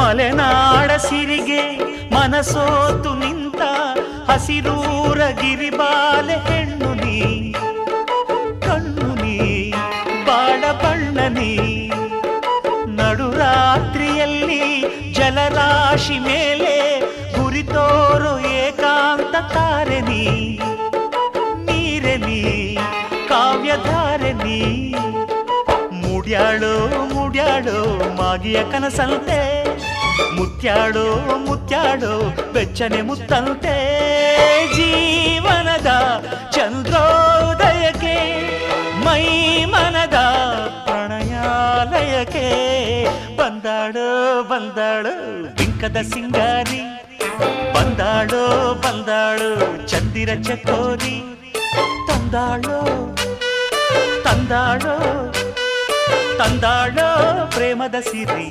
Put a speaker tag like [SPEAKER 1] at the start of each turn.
[SPEAKER 1] ಮಲೆನಾಡ ಸಿರಿಗೆ ಮನಸೋತು ನಿಂತ ಹಸಿರೂರ ಗಿರಿಬಾಲೆ ಹೆಣ್ಣು ನೀ, ಕಣ್ಣು ನೀ ಬಾಳ ಬಣ್ಣ ನೀ. ನಡುರಾತ್ರಿಯಲ್ಲಿ ಜಲರಾಶಿ ಮೇಲೆ ಗುರಿತೋರು ಏಕಾಂತ ತಾರೆ ನೀ, ನೀರೆ ನೀ ಕಾವ್ಯಧಾರೆ ನೀ. ಮುಡ್ಯಾಳೋ ಮುಡ್ಯಾಳೋ ಮಾಗಿಯ ಕನಸಂತೆ, ಮುತ್ಯಾಡೋ ಮುತ್ಯಾಡೋ ಬೆಚ್ಚನೆ ಮುತ್ತಂತೆ. ಜೀವನದ ಚಂದ್ರೋದಯಕ್ಕೆ ಮೈ ಮನದ ಪ್ರಣಯಾಲಯಕ್ಕೆ ಬಂದಾಳೋ ಬಂದಾಳೋ ಬಿಂಕದ ಸಿಂಗಾರಿ, ಬಂದಾಳೋ ಬಂದಾಳೋ ಚಂದಿರ ಚಕೋರಿ. ತಂದಾಳೋ ತಂದಾಳೋ ತಂದಾಳೋ ಪ್ರೇಮದ ಸಿರಿ.